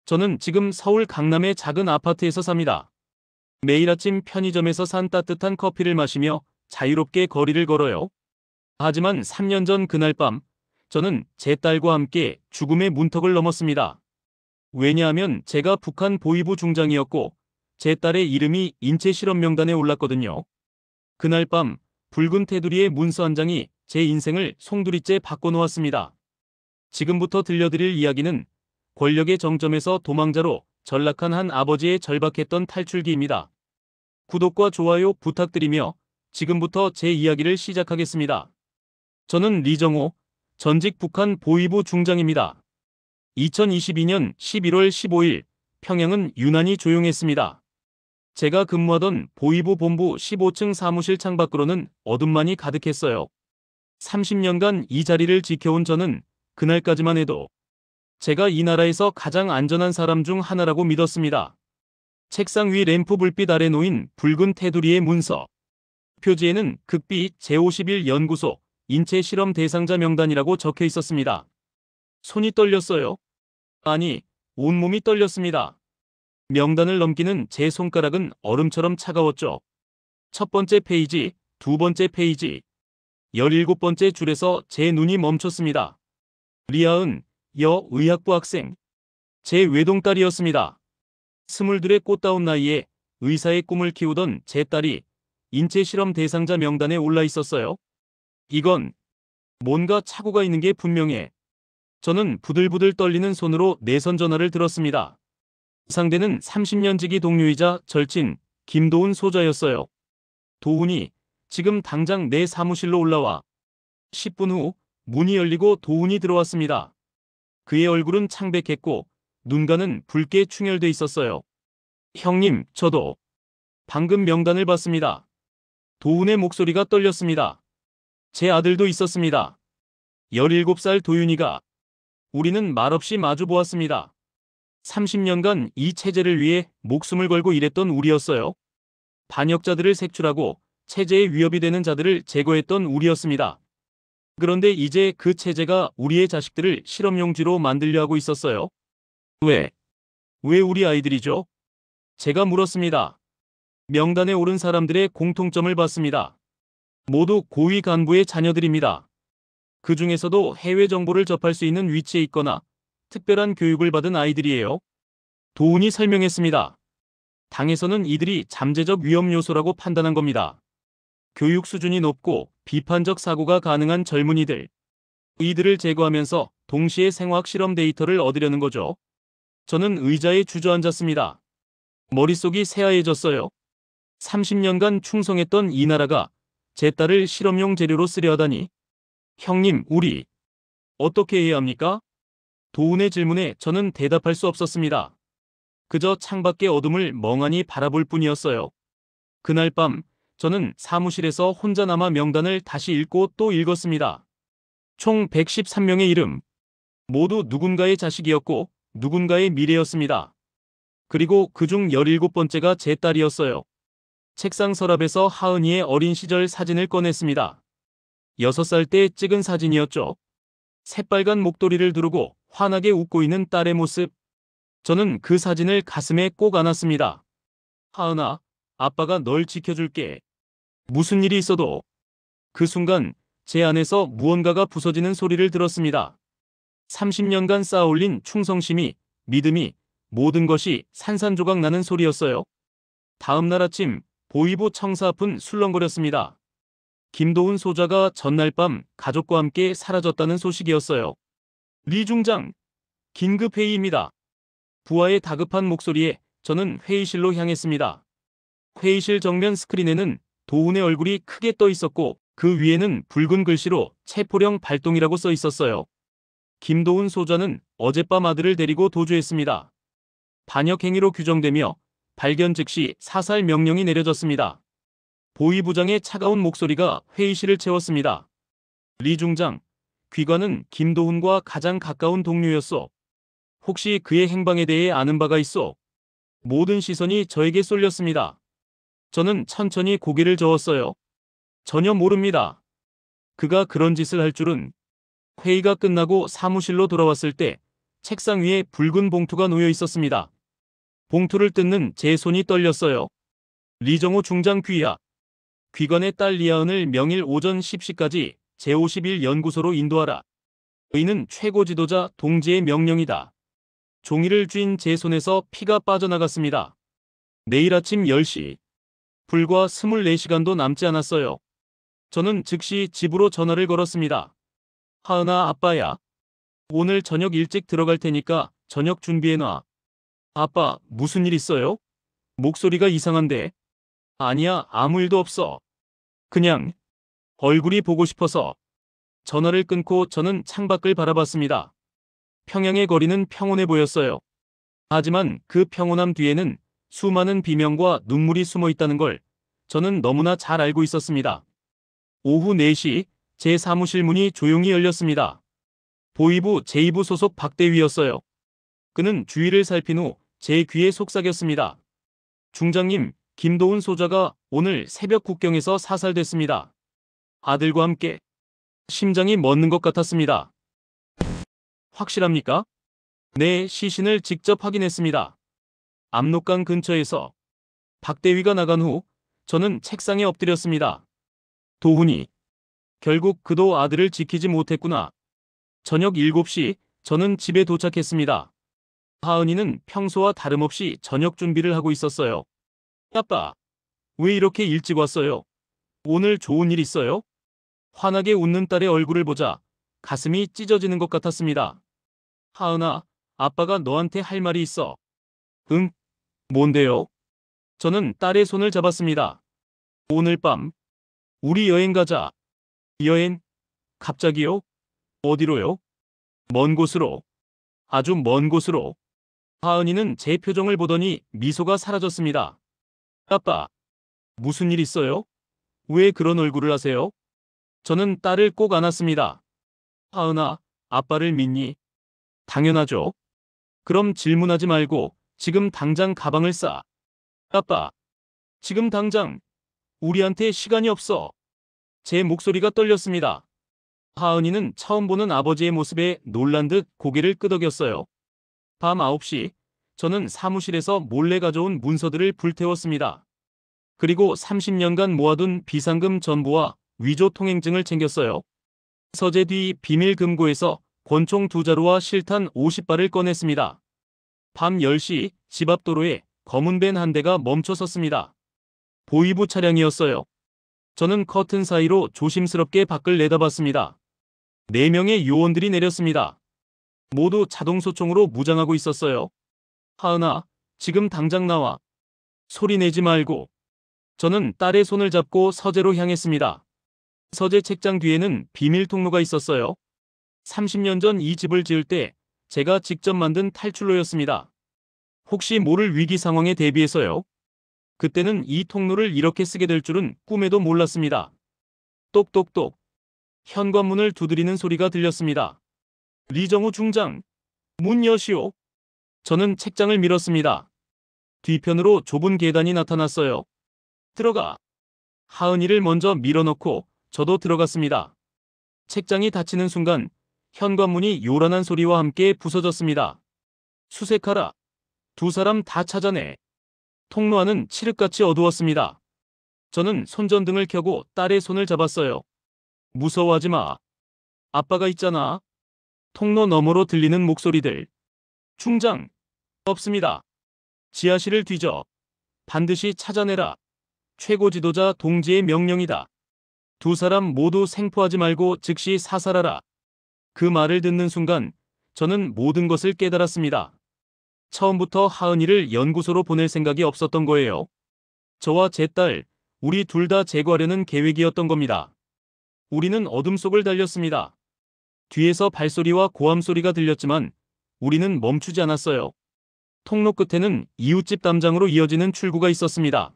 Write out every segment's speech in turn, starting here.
저는 지금 서울 강남의 작은 아파트에서 삽니다. 매일 아침 편의점에서 산 따뜻한 커피를 마시며 자유롭게 거리를 걸어요. 하지만 3년 전 그날 밤, 저는 제 딸과 함께 죽음의 문턱을 넘었습니다. 왜냐하면 제가 북한 보위부 중장이었고 제 딸의 이름이 인체 실험 명단에 올랐거든요. 그날 밤 붉은 테두리의 문서 한 장이 제 인생을 송두리째 바꿔놓았습니다. 지금부터 들려드릴 이야기는 권력의 정점에서 도망자로 전락한 한 아버지의 절박했던 탈출기입니다. 구독과 좋아요 부탁드리며 지금부터 제 이야기를 시작하겠습니다. 저는 리정호, 전직 북한 보위부 중장입니다. 2022년 11월 15일 평양은 유난히 조용했습니다. 제가 근무하던 보위부 본부 15층 사무실 창밖으로는 어둠만이 가득했어요. 30년간 이 자리를 지켜온 저는 그날까지만 해도 제가 이 나라에서 가장 안전한 사람 중 하나라고 믿었습니다. 책상 위 램프 불빛 아래 놓인 붉은 테두리의 문서. 표지에는 극비 제51 연구소 인체 실험 대상자 명단이라고 적혀 있었습니다. 손이 떨렸어요. 아니, 온몸이 떨렸습니다. 명단을 넘기는 제 손가락은 얼음처럼 차가웠죠. 첫 번째 페이지, 두 번째 페이지, 17번째 줄에서 제 눈이 멈췄습니다. 리아은 여의학부 학생. 제 외동딸이었습니다. 22의 꽃다운 나이에 의사의 꿈을 키우던 제 딸이 인체 실험 대상자 명단에 올라 있었어요. 이건 뭔가 착오가 있는 게 분명해. 저는 부들부들 떨리는 손으로 내선 전화를 들었습니다. 상대는 30년 지기 동료이자 절친 김도훈 소좌였어요. 도훈이 지금 당장 내 사무실로 올라와. 10분 후 문이 열리고 도훈이 들어왔습니다. 그의 얼굴은 창백했고 눈가는 붉게 충혈돼 있었어요. 형님, 저도 방금 명단을 봤습니다. 도훈의 목소리가 떨렸습니다. 제 아들도 있었습니다. 17살 도윤이가. 우리는 말없이 마주 보았습니다. 30년간 이 체제를 위해 목숨을 걸고 일했던 우리였어요. 반역자들을 색출하고 체제에 위협이 되는 자들을 제거했던 우리였습니다. 그런데 이제 그 체제가 우리의 자식들을 실험용지로 만들려 하고 있었어요. 왜? 왜 우리 아이들이죠? 제가 물었습니다. 명단에 오른 사람들의 공통점을 봤습니다. 모두 고위 간부의 자녀들입니다. 그 중에서도 해외 정보를 접할 수 있는 위치에 있거나 특별한 교육을 받은 아이들이에요. 도훈이 설명했습니다. 당에서는 이들이 잠재적 위험 요소라고 판단한 겁니다. 교육 수준이 높고 비판적 사고가 가능한 젊은이들. 이들을 제거하면서 동시에 생화학 실험 데이터를 얻으려는 거죠. 저는 의자에 주저앉았습니다. 머릿속이 새하얘졌어요. 30년간 충성했던 이 나라가 제 딸을 실험용 재료로 쓰려 하다니. 형님, 우리 어떻게 해야 합니까? 도훈의 질문에 저는 대답할 수 없었습니다. 그저 창밖의 어둠을 멍하니 바라볼 뿐이었어요. 그날 밤 저는 사무실에서 혼자 남아 명단을 다시 읽고 또 읽었습니다. 총 113명의 이름. 모두 누군가의 자식이었고 누군가의 미래였습니다. 그리고 그중 17번째가 제 딸이었어요. 책상 서랍에서 하은이의 어린 시절 사진을 꺼냈습니다. 6살 때 찍은 사진이었죠. 새빨간 목도리를 두르고 환하게 웃고 있는 딸의 모습. 저는 그 사진을 가슴에 꼭 안았습니다. 하은아, 아빠가 널 지켜줄게. 무슨 일이 있어도. 그 순간 제 안에서 무언가가 부서지는 소리를 들었습니다. 30년간 쌓아올린 충성심이, 믿음이, 모든 것이 산산조각 나는 소리였어요. 다음 날 아침 보위부 청사 앞은 술렁거렸습니다. 김도훈 소좌가 전날 밤 가족과 함께 사라졌다는 소식이었어요. 리 중장, 긴급 회의입니다. 부하의 다급한 목소리에 저는 회의실로 향했습니다. 회의실 정면 스크린에는 도훈의 얼굴이 크게 떠 있었고 그 위에는 붉은 글씨로 체포령 발동이라고 써 있었어요. 김도훈 소좌는 어젯밤 아들을 데리고 도주했습니다. 반역 행위로 규정되며 발견 즉시 사살 명령이 내려졌습니다. 보위부장의 차가운 목소리가 회의실을 채웠습니다. 리 중장, 귀관은 김도훈과 가장 가까운 동료였소. 혹시 그의 행방에 대해 아는 바가 있소? 모든 시선이 저에게 쏠렸습니다. 저는 천천히 고개를 저었어요. 전혀 모릅니다. 그가 그런 짓을 할 줄은. 회의가 끝나고 사무실로 돌아왔을 때 책상 위에 붉은 봉투가 놓여 있었습니다. 봉투를 뜯는 제 손이 떨렸어요. 리정호 중장 귀하. 귀관의 딸 리아은을 명일 오전 10시까지 제51연구소로 인도하라. 의는 최고 지도자 동지의 명령이다. 종이를 쥔 제 손에서 피가 빠져나갔습니다. 내일 아침 10시. 불과 24시간도 남지 않았어요. 저는 즉시 집으로 전화를 걸었습니다. 하은아, 아빠야. 오늘 저녁 일찍 들어갈 테니까 저녁 준비해놔. 아빠, 무슨 일 있어요? 목소리가 이상한데. 아니야, 아무 일도 없어. 그냥 얼굴이 보고 싶어서. 전화를 끊고 저는 창밖을 바라봤습니다. 평양의 거리는 평온해 보였어요. 하지만 그 평온함 뒤에는 수많은 비명과 눈물이 숨어 있다는 걸 저는 너무나 잘 알고 있었습니다. 오후 4시 제 사무실 문이 조용히 열렸습니다. 보위부 제2부 소속 박대위였어요. 그는 주위를 살핀 후 제 귀에 속삭였습니다. 중장님, 김도훈 소자가 오늘 새벽 국경에서 사살됐습니다. 아들과 함께. 심장이 멎는 것 같았습니다. 확실합니까? 네, 시신을 직접 확인했습니다. 압록강 근처에서. 박대위가 나간 후 저는 책상에 엎드렸습니다. 도훈이. 결국 그도 아들을 지키지 못했구나. 저녁 7시 저는 집에 도착했습니다. 하은이는 평소와 다름없이 저녁 준비를 하고 있었어요. 아빠, 왜 이렇게 일찍 왔어요? 오늘 좋은 일 있어요? 환하게 웃는 딸의 얼굴을 보자 가슴이 찢어지는 것 같았습니다. 하은아, 아빠가 너한테 할 말이 있어. 응? 뭔데요? 저는 딸의 손을 잡았습니다. 오늘 밤 우리 여행 가자. 여행? 갑자기요? 어디로요? 먼 곳으로. 아주 먼 곳으로. 하은이는 제 표정을 보더니 미소가 사라졌습니다. 아빠, 무슨 일 있어요? 왜 그런 얼굴을 하세요? 저는 딸을 꼭 안았습니다. 하은아, 아빠를 믿니? 당연하죠. 그럼 질문하지 말고 지금 당장 가방을 싸. 아빠, 지금 당장. 우리한테 시간이 없어. 제 목소리가 떨렸습니다. 하은이는 처음 보는 아버지의 모습에 놀란 듯 고개를 끄덕였어요. 밤 9시, 저는 사무실에서 몰래 가져온 문서들을 불태웠습니다. 그리고 30년간 모아둔 비상금 전부와 위조 통행증을 챙겼어요. 서재 뒤 비밀 금고에서 권총 2자루와 실탄 50발을 꺼냈습니다. 밤 10시 집 앞 도로에 검은 밴 한 대가 멈춰 섰습니다. 보위부 차량이었어요. 저는 커튼 사이로 조심스럽게 밖을 내다봤습니다. 4명의 요원들이 내렸습니다. 모두 자동소총으로 무장하고 있었어요. 하은아, 지금 당장 나와. 소리 내지 말고. 저는 딸의 손을 잡고 서재로 향했습니다. 서재 책장 뒤에는 비밀 통로가 있었어요. 30년 전 이 집을 지을 때 제가 직접 만든 탈출로였습니다. 혹시 모를 위기 상황에 대비해서요. 그때는 이 통로를 이렇게 쓰게 될 줄은 꿈에도 몰랐습니다. 똑똑똑. 현관문을 두드리는 소리가 들렸습니다. 리정우 중장, 문 여시오. 저는 책장을 밀었습니다. 뒤편으로 좁은 계단이 나타났어요. 들어가. 하은이를 먼저 밀어넣고 저도 들어갔습니다. 책장이 닫히는 순간 현관문이 요란한 소리와 함께 부서졌습니다. 수색하라. 2사람 다 찾아내. 통로 안은 칠흑같이 어두웠습니다. 저는 손전등을 켜고 딸의 손을 잡았어요. 무서워하지 마. 아빠가 있잖아. 통로 너머로 들리는 목소리들. 중장. 없습니다. 지하실을 뒤져. 반드시 찾아내라. 최고 지도자 동지의 명령이다. 2사람 모두 생포하지 말고 즉시 사살하라. 그 말을 듣는 순간 저는 모든 것을 깨달았습니다. 처음부터 하은이를 연구소로 보낼 생각이 없었던 거예요. 저와 제 딸, 우리 둘 다 제거하려는 계획이었던 겁니다. 우리는 어둠 속을 달렸습니다. 뒤에서 발소리와 고함 소리가 들렸지만 우리는 멈추지 않았어요. 통로 끝에는 이웃집 담장으로 이어지는 출구가 있었습니다.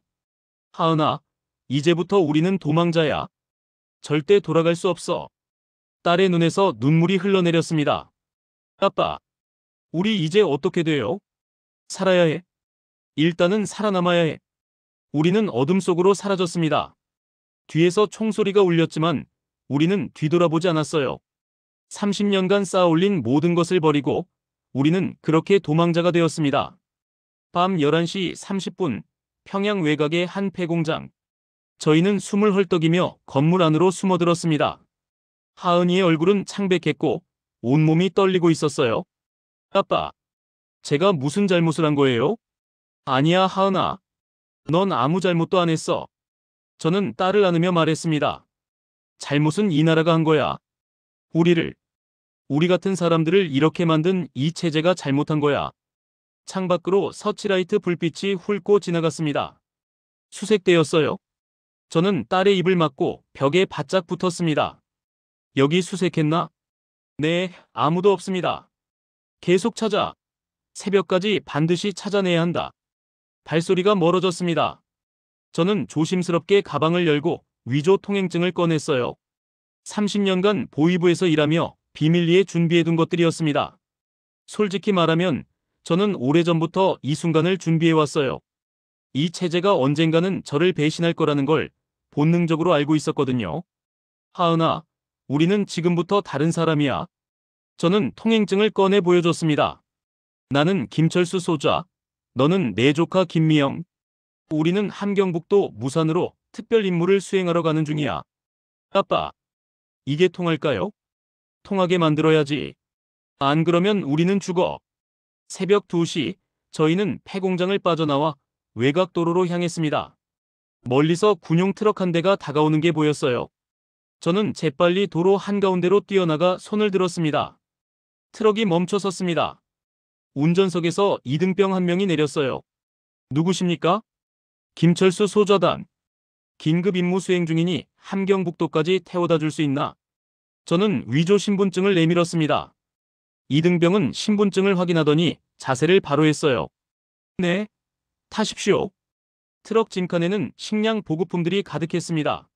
하은아, 이제부터 우리는 도망자야. 절대 돌아갈 수 없어. 딸의 눈에서 눈물이 흘러내렸습니다. 아빠, 우리 이제 어떻게 돼요? 살아야 해. 일단은 살아남아야 해. 우리는 어둠 속으로 사라졌습니다. 뒤에서 총소리가 울렸지만 우리는 뒤돌아보지 않았어요. 30년간 쌓아올린 모든 것을 버리고 우리는 그렇게 도망자가 되었습니다. 밤 11시 30분 평양 외곽의 한 폐공장. 저희는 숨을 헐떡이며 건물 안으로 숨어들었습니다. 하은이의 얼굴은 창백했고 온몸이 떨리고 있었어요. 아빠, 제가 무슨 잘못을 한 거예요? 아니야, 하은아. 넌 아무 잘못도 안 했어. 저는 딸을 안으며 말했습니다. 잘못은 이 나라가 한 거야. 우리 같은 사람들을 이렇게 만든 이 체제가 잘못한 거야. 창밖으로 서치라이트 불빛이 훑고 지나갔습니다. 수색대였어요. 저는 딸의 입을 막고 벽에 바짝 붙었습니다. 여기 수색했나? 네, 아무도 없습니다. 계속 찾아. 새벽까지 반드시 찾아내야 한다. 발소리가 멀어졌습니다. 저는 조심스럽게 가방을 열고 위조 통행증을 꺼냈어요. 30년간 보위부에서 일하며 비밀리에 준비해둔 것들이었습니다. 솔직히 말하면 저는 오래전부터 이 순간을 준비해왔어요. 이 체제가 언젠가는 저를 배신할 거라는 걸 본능적으로 알고 있었거든요. 하은아, 우리는 지금부터 다른 사람이야. 저는 통행증을 꺼내 보여줬습니다. 나는 김철수 소좌, 너는 내 조카 김미영. 우리는 함경북도 무산으로 특별 임무를 수행하러 가는 중이야. 아빠, 이게 통할까요? 통하게 만들어야지. 안 그러면 우리는 죽어. 새벽 2시, 저희는 폐공장을 빠져나와 외곽도로로 향했습니다. 멀리서 군용 트럭 한 대가 다가오는 게 보였어요. 저는 재빨리 도로 한가운데로 뛰어나가 손을 들었습니다. 트럭이 멈춰 섰습니다. 운전석에서 이등병 한 명이 내렸어요. 누구십니까? 김철수 소좌단. 긴급 임무 수행 중이니 함경북도까지 태워다 줄 수 있나? 저는 위조 신분증을 내밀었습니다. 이등병은 신분증을 확인하더니 자세를 바로 했어요. 네, 타십시오. 트럭 진칸에는 식량 보급품들이 가득했습니다.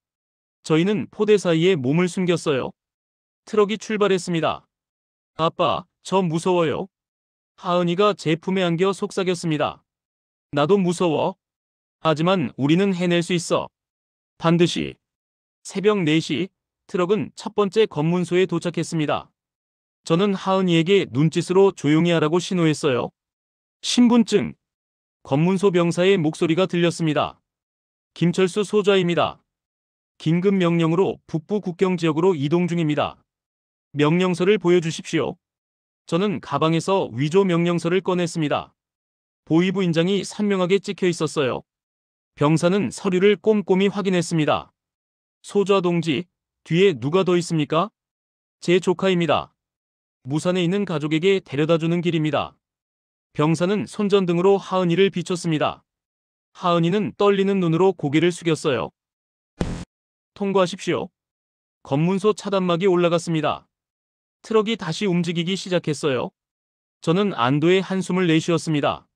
저희는 포대 사이에 몸을 숨겼어요. 트럭이 출발했습니다. 아빠, 저 무서워요. 하은이가 제 품에 안겨 속삭였습니다. 나도 무서워. 하지만 우리는 해낼 수 있어. 반드시. 새벽 4시, 트럭은 첫 번째 검문소에 도착했습니다. 저는 하은이에게 눈짓으로 조용히 하라고 신호했어요. 신분증. 검문소 병사의 목소리가 들렸습니다. 김철수 소좌입니다. 긴급 명령으로 북부 국경 지역으로 이동 중입니다. 명령서를 보여주십시오. 저는 가방에서 위조 명령서를 꺼냈습니다. 보위부 인장이 선명하게 찍혀 있었어요. 병사는 서류를 꼼꼼히 확인했습니다. 소좌 동지, 뒤에 누가 더 있습니까? 제 조카입니다. 무산에 있는 가족에게 데려다주는 길입니다. 병사는 손전등으로 하은이를 비췄습니다. 하은이는 떨리는 눈으로 고개를 숙였어요. 통과하십시오. 검문소 차단막이 올라갔습니다. 트럭이 다시 움직이기 시작했어요. 저는 안도의 한숨을 내쉬었습니다.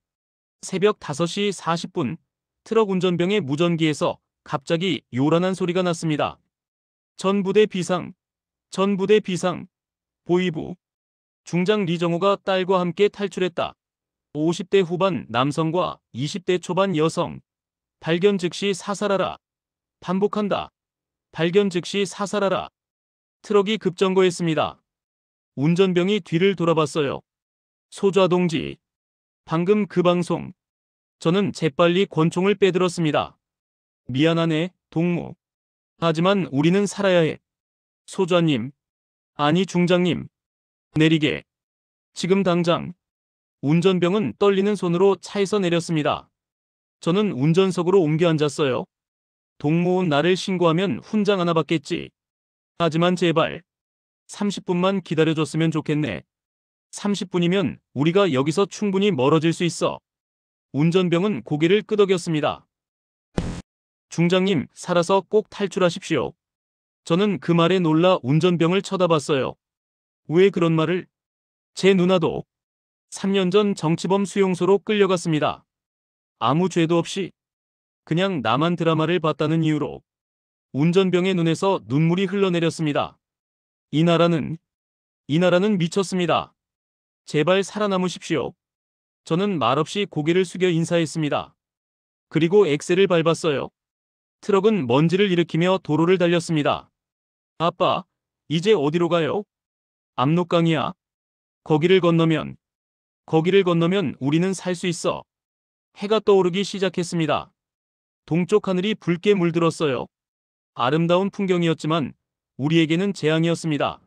새벽 5시 40분, 트럭 운전병의 무전기에서 갑자기 요란한 소리가 났습니다. 전부대 비상, 전부대 비상, 보위부. 중장 리정호가 딸과 함께 탈출했다. 50대 후반 남성과 20대 초반 여성. 발견 즉시 사살하라. 반복한다. 발견 즉시 사살하라. 트럭이 급정거했습니다. 운전병이 뒤를 돌아봤어요. 소좌 동지. 방금 그 방송. 저는 재빨리 권총을 빼들었습니다. 미안하네, 동무. 하지만 우리는 살아야 해. 소좌님. 아니 중장님. 내리게. 지금 당장. 운전병은 떨리는 손으로 차에서 내렸습니다. 저는 운전석으로 옮겨 앉았어요. 동무원 나를 신고하면 훈장 하나 받겠지. 하지만 제발 30분만 기다려줬으면 좋겠네. 30분이면 우리가 여기서 충분히 멀어질 수 있어. 운전병은 고개를 끄덕였습니다. 중장님, 살아서 꼭 탈출하십시오. 저는 그 말에 놀라 운전병을 쳐다봤어요. 왜 그런 말을? 제 누나도 3년 전 정치범 수용소로 끌려갔습니다. 아무 죄도 없이 그냥 나만 드라마를 봤다는 이유로. 운전병의 눈에서 눈물이 흘러내렸습니다. 이 나라는 미쳤습니다. 제발 살아남으십시오. 저는 말없이 고개를 숙여 인사했습니다. 그리고 엑셀을 밟았어요. 트럭은 먼지를 일으키며 도로를 달렸습니다. 아빠, 이제 어디로 가요? 압록강이야. 거기를 건너면 거기를 건너면 우리는 살 수 있어. 해가 떠오르기 시작했습니다. 동쪽 하늘이 붉게 물들었어요. 아름다운 풍경이었지만 우리에게는 재앙이었습니다.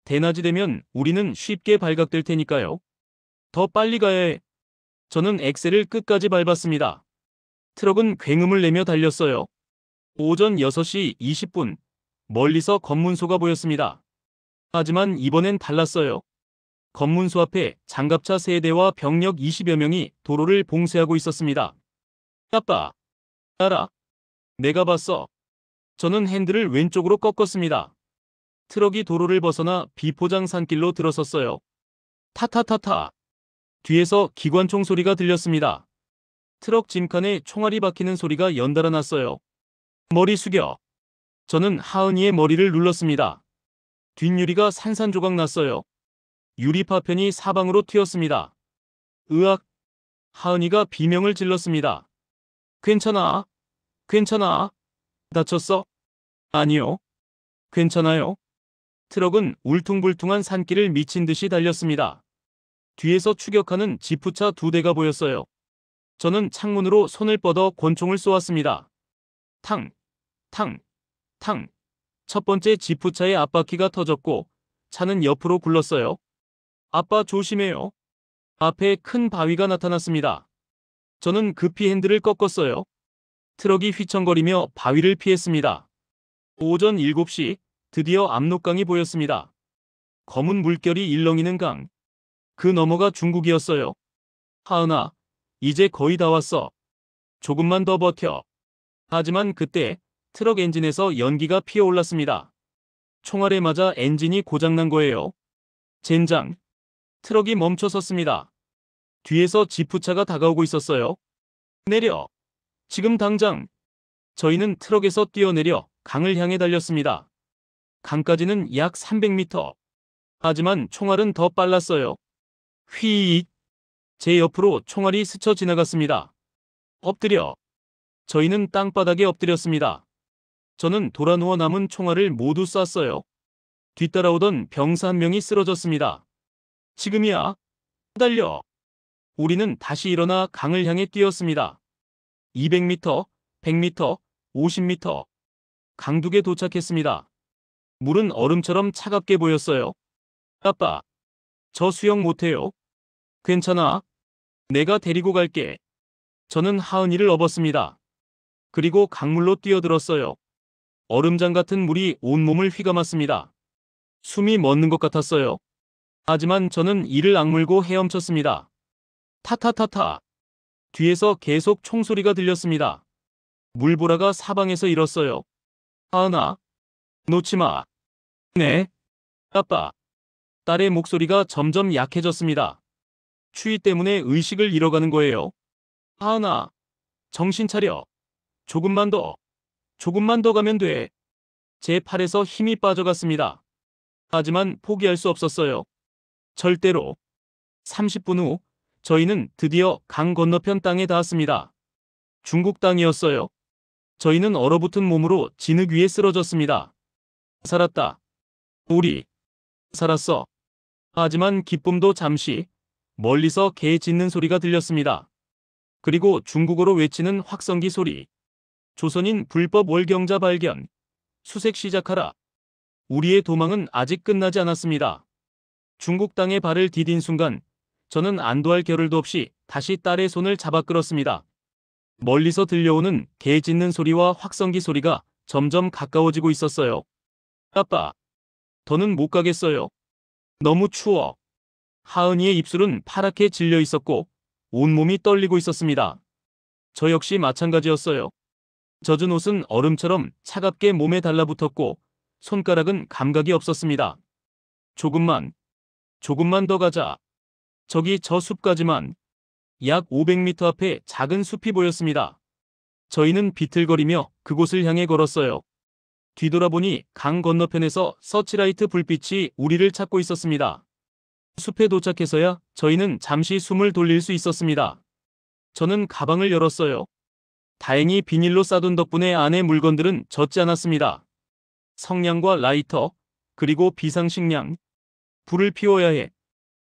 대낮이 되면 우리는 쉽게 발각될 테니까요. 더 빨리 가야 해. 저는 엑셀을 끝까지 밟았습니다. 트럭은 굉음을 내며 달렸어요. 오전 6시 20분, 멀리서 검문소가 보였습니다. 하지만 이번엔 달랐어요. 검문소 앞에 장갑차 3대와 병력 20여 명이 도로를 봉쇄하고 있었습니다. 아빠, 알아. 내가 봤어. 저는 핸들을 왼쪽으로 꺾었습니다. 트럭이 도로를 벗어나 비포장 산길로 들어섰어요. 타타타타. 뒤에서 기관총 소리가 들렸습니다. 트럭 짐칸에 총알이 박히는 소리가 연달아 났어요. 머리 숙여. 저는 하은이의 머리를 눌렀습니다. 뒷유리가 산산조각 났어요. 유리 파편이 사방으로 튀었습니다. 으악! 하은이가 비명을 질렀습니다. 괜찮아? 괜찮아? 다쳤어? 아니요. 괜찮아요. 트럭은 울퉁불퉁한 산길을 미친 듯이 달렸습니다. 뒤에서 추격하는 지프차 2대가 보였어요. 저는 창문으로 손을 뻗어 권총을 쏘았습니다. 탕! 탕! 탕! 첫 번째 지프차의 앞바퀴가 터졌고 차는 옆으로 굴렀어요. 아빠 조심해요. 앞에 큰 바위가 나타났습니다. 저는 급히 핸들을 꺾었어요. 트럭이 휘청거리며 바위를 피했습니다. 오전 7시 드디어 압록강이 보였습니다. 검은 물결이 일렁이는 강. 그 너머가 중국이었어요. 하은아, 이제 거의 다 왔어. 조금만 더 버텨. 하지만 그때 트럭 엔진에서 연기가 피어올랐습니다. 총알에 맞아 엔진이 고장난 거예요. 젠장. 트럭이 멈춰 섰습니다. 뒤에서 지프차가 다가오고 있었어요. 내려. 지금 당장. 저희는 트럭에서 뛰어내려 강을 향해 달렸습니다. 강까지는 약 300m. 하지만 총알은 더 빨랐어요. 휘익. 제 옆으로 총알이 스쳐 지나갔습니다. 엎드려. 저희는 땅바닥에 엎드렸습니다. 저는 돌아누워 남은 총알을 모두 쐈어요. 뒤따라오던 병사 한 명이 쓰러졌습니다. 지금이야. 달려. 우리는 다시 일어나 강을 향해 뛰었습니다. 200m, 100m, 50m. 강둑에 도착했습니다. 물은 얼음처럼 차갑게 보였어요. 아빠, 저 수영 못해요. 괜찮아. 내가 데리고 갈게. 저는 하은이를 업었습니다. 그리고 강물로 뛰어들었어요. 얼음장 같은 물이 온몸을 휘감았습니다. 숨이 멎는 것 같았어요. 하지만 저는 이를 악물고 헤엄쳤습니다. 타타타타. 뒤에서 계속 총소리가 들렸습니다. 물보라가 사방에서 일었어요. 하은아, 놓지 마. 네. 아빠. 딸의 목소리가 점점 약해졌습니다. 추위 때문에 의식을 잃어가는 거예요. 하은아, 정신 차려. 조금만 더 가면 돼. 제 팔에서 힘이 빠져갔습니다. 하지만 포기할 수 없었어요. 절대로. 30분 후 저희는 드디어 강 건너편 땅에 닿았습니다. 중국 땅이었어요. 저희는 얼어붙은 몸으로 진흙 위에 쓰러졌습니다. 살았다. 우리 살았어. 하지만 기쁨도 잠시. 멀리서 개 짖는 소리가 들렸습니다. 그리고 중국어로 외치는 확성기 소리. 조선인 불법 월경자 발견. 수색 시작하라. 우리의 도망은 아직 끝나지 않았습니다. 중국 땅에 발을 디딘 순간 저는 안도할 겨를도 없이 다시 딸의 손을 잡아 끌었습니다. 멀리서 들려오는 개 짖는 소리와 확성기 소리가 점점 가까워지고 있었어요. 아빠, 더는 못 가겠어요. 너무 추워. 하은이의 입술은 파랗게 질려 있었고 온몸이 떨리고 있었습니다. 저 역시 마찬가지였어요. 젖은 옷은 얼음처럼 차갑게 몸에 달라붙었고 손가락은 감각이 없었습니다. 조금만 더 가자. 저기 저 숲까지만. 약 500m 앞에 작은 숲이 보였습니다. 저희는 비틀거리며 그곳을 향해 걸었어요. 뒤돌아보니 강 건너편에서 서치라이트 불빛이 우리를 찾고 있었습니다. 숲에 도착해서야 저희는 잠시 숨을 돌릴 수 있었습니다. 저는 가방을 열었어요. 다행히 비닐로 싸둔 덕분에 안에 물건들은 젖지 않았습니다. 성냥과 라이터, 그리고 비상식량. 불을 피워야 해.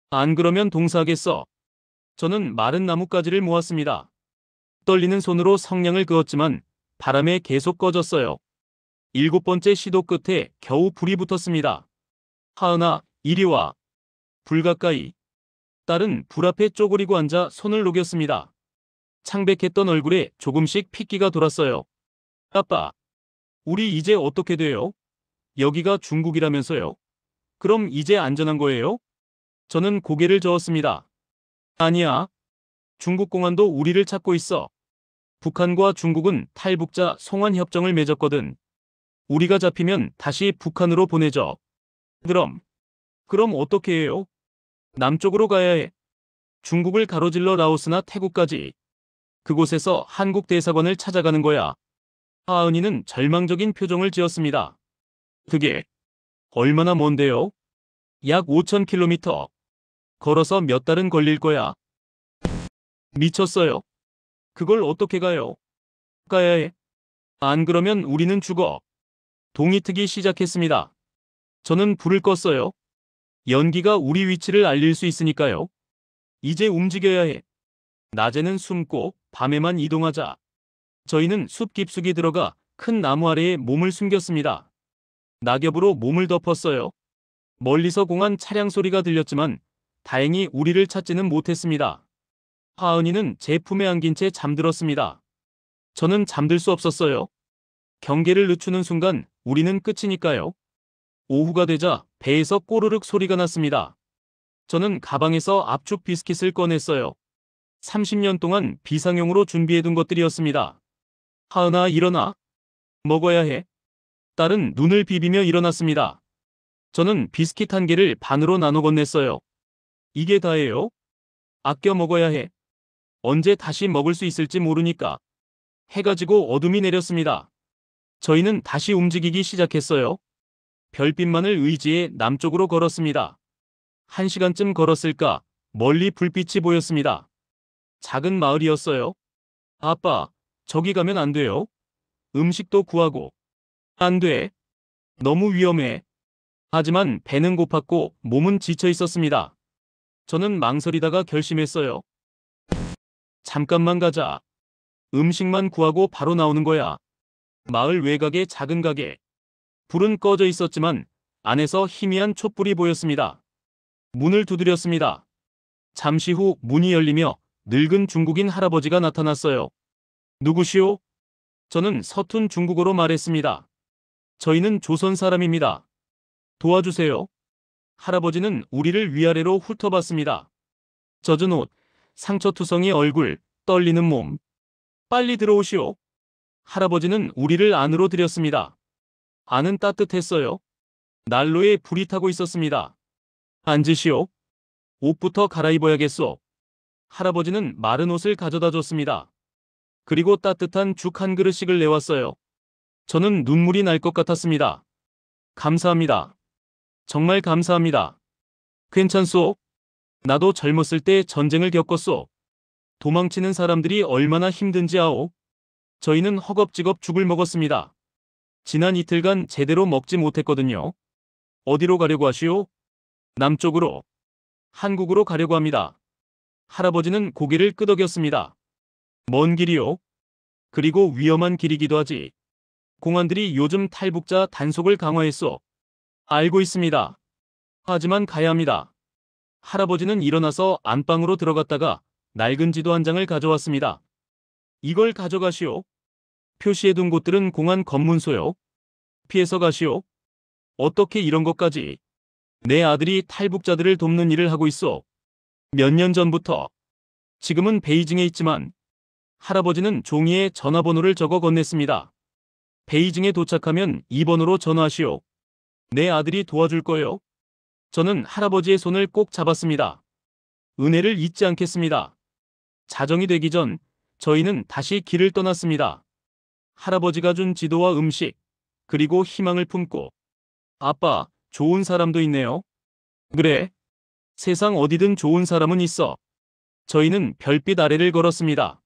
안 그러면 동사하겠어. 저는 마른 나뭇가지를 모았습니다. 떨리는 손으로 성냥을 그었지만 바람에 계속 꺼졌어요. 7번째 시도 끝에 겨우 불이 붙었습니다. 하은아, 이리 와. 불 가까이. 딸은 불 앞에 쪼그리고 앉아 손을 녹였습니다. 창백했던 얼굴에 조금씩 핏기가 돌았어요. 아빠, 우리 이제 어떻게 돼요? 여기가 중국이라면서요? 그럼 이제 안전한 거예요? 저는 고개를 저었습니다. 아니야. 중국 공안도 우리를 찾고 있어. 북한과 중국은 탈북자 송환 협정을 맺었거든. 우리가 잡히면 다시 북한으로 보내줘. 그럼 어떻게 해요? 남쪽으로 가야 해. 중국을 가로질러 라오스나 태국까지. 그곳에서 한국 대사관을 찾아가는 거야. 하은이는 절망적인 표정을 지었습니다. 그게 얼마나 먼데요? 약 5,000km. 걸어서 몇 달은 걸릴 거야. 미쳤어요. 그걸 어떻게 가요? 가야 해. 안 그러면 우리는 죽어. 동이 트기 시작했습니다. 저는 불을 껐어요. 연기가 우리 위치를 알릴 수 있으니까요. 이제 움직여야 해. 낮에는 숨고 밤에만 이동하자. 저희는 숲 깊숙이 들어가 큰 나무 아래에 몸을 숨겼습니다. 낙엽으로 몸을 덮었어요. 멀리서 공안 차량 소리가 들렸지만 다행히 우리를 찾지는 못했습니다. 하은이는 제 품에 안긴 채 잠들었습니다. 저는 잠들 수 없었어요. 경계를 늦추는 순간 우리는 끝이니까요. 오후가 되자 배에서 꼬르륵 소리가 났습니다. 저는 가방에서 압축 비스킷을 꺼냈어요. 30년 동안 비상용으로 준비해둔 것들이었습니다. 하은아, 일어나. 먹어야 해. 딸은 눈을 비비며 일어났습니다. 저는 비스킷 한 개를 반으로 나눠 건넸어요. 이게 다예요? 아껴 먹어야 해. 언제 다시 먹을 수 있을지 모르니까. 해가 지고 어둠이 내렸습니다. 저희는 다시 움직이기 시작했어요. 별빛만을 의지해 남쪽으로 걸었습니다. 1시간쯤 걸었을까 멀리 불빛이 보였습니다. 작은 마을이었어요. 아빠, 저기 가면 안 돼요? 음식도 구하고. 안 돼. 너무 위험해. 하지만 배는 고팠고 몸은 지쳐 있었습니다. 저는 망설이다가 결심했어요. 잠깐만 가자. 음식만 구하고 바로 나오는 거야. 마을 외곽의 작은 가게. 불은 꺼져 있었지만 안에서 희미한 촛불이 보였습니다. 문을 두드렸습니다. 잠시 후 문이 열리며 늙은 중국인 할아버지가 나타났어요. 누구시오? 저는 서툰 중국어로 말했습니다. 저희는 조선 사람입니다. 도와주세요. 할아버지는 우리를 위아래로 훑어봤습니다. 젖은 옷, 상처투성이 얼굴, 떨리는 몸. 빨리 들어오시오. 할아버지는 우리를 안으로 들였습니다. 안은 따뜻했어요. 난로에 불이 타고 있었습니다. 앉으시오. 옷부터 갈아입어야겠소. 할아버지는 마른 옷을 가져다 줬습니다. 그리고 따뜻한 죽 한 그릇씩을 내왔어요. 저는 눈물이 날 것 같았습니다. 감사합니다. 정말 감사합니다. 괜찮소? 나도 젊었을 때 전쟁을 겪었소. 도망치는 사람들이 얼마나 힘든지 아오. 저희는 허겁지겁 죽을 먹었습니다. 지난 이틀간 제대로 먹지 못했거든요. 어디로 가려고 하시오? 남쪽으로. 한국으로 가려고 합니다. 할아버지는 고개를 끄덕였습니다. 먼 길이요? 그리고 위험한 길이기도 하지. 공안들이 요즘 탈북자 단속을 강화했소. 알고 있습니다. 하지만 가야 합니다. 할아버지는 일어나서 안방으로 들어갔다가 낡은 지도 한 장을 가져왔습니다. 이걸 가져가시오. 표시해둔 곳들은 공안 검문소요. 피해서 가시오. 어떻게 이런 것까지. 내 아들이 탈북자들을 돕는 일을 하고 있어. 몇 년 전부터. 지금은 베이징에 있지만. 할아버지는 종이에 전화번호를 적어 건넸습니다. 베이징에 도착하면 이 번호로 전화하시오. 내 아들이 도와줄 거요. 저는 할아버지의 손을 꼭 잡았습니다. 은혜를 잊지 않겠습니다. 자정이 되기 전 저희는 다시 길을 떠났습니다. 할아버지가 준 지도와 음식, 그리고 희망을 품고. 아빠, 좋은 사람도 있네요. 그래. 세상 어디든 좋은 사람은 있어. 저희는 별빛 아래를 걸었습니다.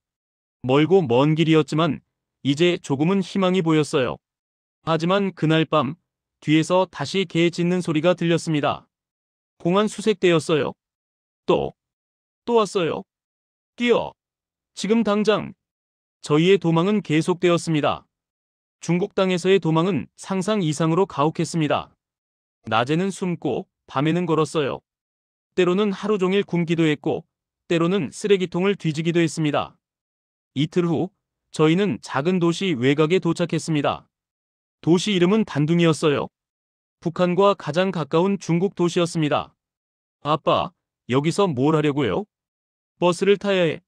멀고 먼 길이었지만 이제 조금은 희망이 보였어요. 하지만 그날 밤 뒤에서 다시 개 짖는 소리가 들렸습니다. 공안 수색대였어요. 또 왔어요. 뛰어! 지금 당장! 저희의 도망은 계속되었습니다. 중국 땅에서의 도망은 상상 이상으로 가혹했습니다. 낮에는 숨고 밤에는 걸었어요. 때로는 하루 종일 굶기도 했고 때로는 쓰레기통을 뒤지기도 했습니다. 이틀 후 저희는 작은 도시 외곽에 도착했습니다. 도시 이름은 단둥이었어요. 북한과 가장 가까운 중국 도시였습니다. 아빠, 여기서 뭘 하려고요? 버스를 타야 해.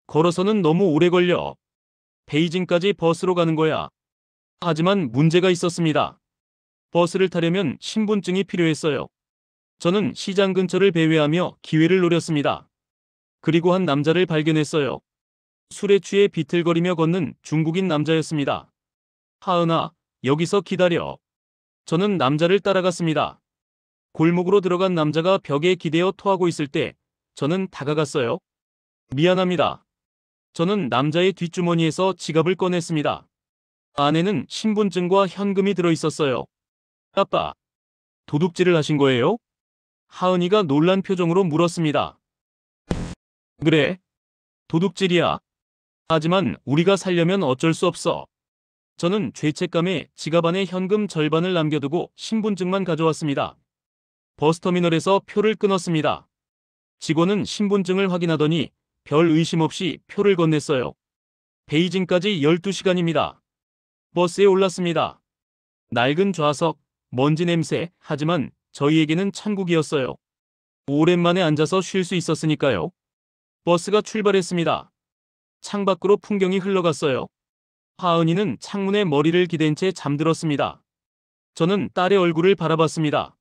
걸어서는 너무 오래 걸려. 베이징까지 버스로 가는 거야. 하지만 문제가 있었습니다. 버스를 타려면 신분증이 필요했어요. 저는 시장 근처를 배회하며 기회를 노렸습니다. 그리고 한 남자를 발견했어요. 술에 취해 비틀거리며 걷는 중국인 남자였습니다. 하은아, 여기서 기다려. 저는 남자를 따라갔습니다. 골목으로 들어간 남자가 벽에 기대어 토하고 있을 때 저는 다가갔어요. 미안합니다. 저는 남자의 뒷주머니에서 지갑을 꺼냈습니다. 안에는 신분증과 현금이 들어있었어요. 아빠, 도둑질을 하신 거예요? 하은이가 놀란 표정으로 물었습니다. 그래, 도둑질이야. 하지만 우리가 살려면 어쩔 수 없어. 저는 죄책감에 지갑 안에 현금 절반을 남겨두고 신분증만 가져왔습니다. 버스터미널에서 표를 끊었습니다. 직원은 신분증을 확인하더니 별 의심 없이 표를 건넸어요. 베이징까지 12시간입니다. 버스에 올랐습니다. 낡은 좌석, 먼지 냄새, 하지만 저희에게는 천국이었어요. 오랜만에 앉아서 쉴 수 있었으니까요. 버스가 출발했습니다. 창밖으로 풍경이 흘러갔어요. 하은이는 창문에 머리를 기댄 채 잠들었습니다. 저는 딸의 얼굴을 바라봤습니다.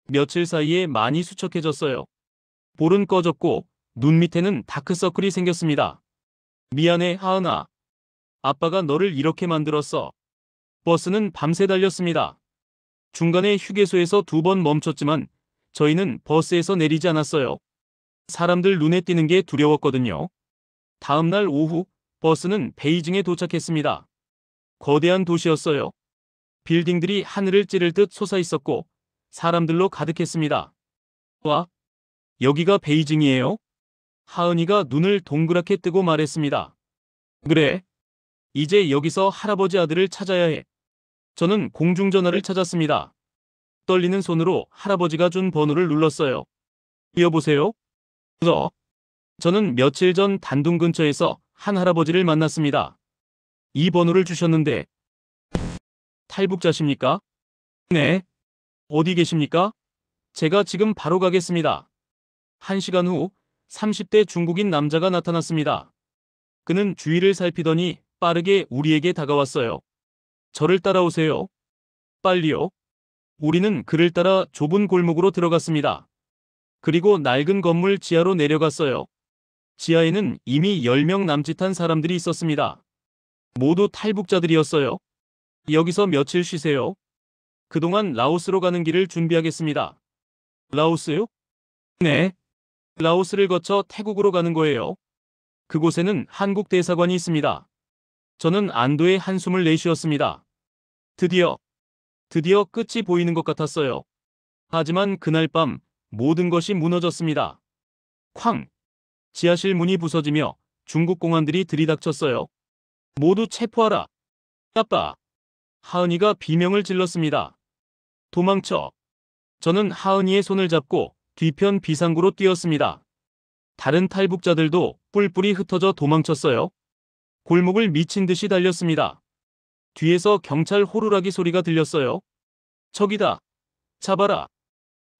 며칠 사이에 많이 수척해졌어요. 볼은 꺼졌고 눈 밑에는 다크서클이 생겼습니다. 미안해, 하은아. 아빠가 너를 이렇게 만들었어. 버스는 밤새 달렸습니다. 중간에 휴게소에서 2번 멈췄지만 저희는 버스에서 내리지 않았어요. 사람들 눈에 띄는 게 두려웠거든요. 다음 날 오후 버스는 베이징에 도착했습니다. 거대한 도시였어요. 빌딩들이 하늘을 찌를 듯 솟아 있었고 사람들로 가득했습니다. 와, 여기가 베이징이에요? 하은이가 눈을 동그랗게 뜨고 말했습니다. 그래, 이제 여기서 할아버지 아들을 찾아야 해. 저는 공중전화를 찾았습니다. 떨리는 손으로 할아버지가 준 번호를 눌렀어요. 여보세요? 저는 며칠 전 단둥 근처에서 한 할아버지를 만났습니다. 이 번호를 주셨는데 탈북자십니까? 네. 어디 계십니까? 제가 지금 바로 가겠습니다. 1시간 후 30대 중국인 남자가 나타났습니다. 그는 주위를 살피더니 빠르게 우리에게 다가왔어요. 저를 따라오세요. 빨리요. 우리는 그를 따라 좁은 골목으로 들어갔습니다. 그리고 낡은 건물 지하로 내려갔어요. 지하에는 이미 10명 남짓한 사람들이 있었습니다. 모두 탈북자들이었어요. 여기서 며칠 쉬세요. 그동안 라오스로 가는 길을 준비하겠습니다. 라오스요? 네. 라오스를 거쳐 태국으로 가는 거예요. 그곳에는 한국 대사관이 있습니다. 저는 안도의 한숨을 내쉬었습니다. 드디어 끝이 보이는 것 같았어요. 하지만 그날 밤 모든 것이 무너졌습니다. 쾅! 지하실 문이 부서지며 중국 공안들이 들이닥쳤어요. 모두 체포하라. 아빠! 하은이가 비명을 질렀습니다. 도망쳐. 저는 하은이의 손을 잡고 뒤편 비상구로 뛰었습니다. 다른 탈북자들도 뿔뿔이 흩어져 도망쳤어요. 골목을 미친 듯이 달렸습니다. 뒤에서 경찰 호루라기 소리가 들렸어요. 저기다. 잡아라.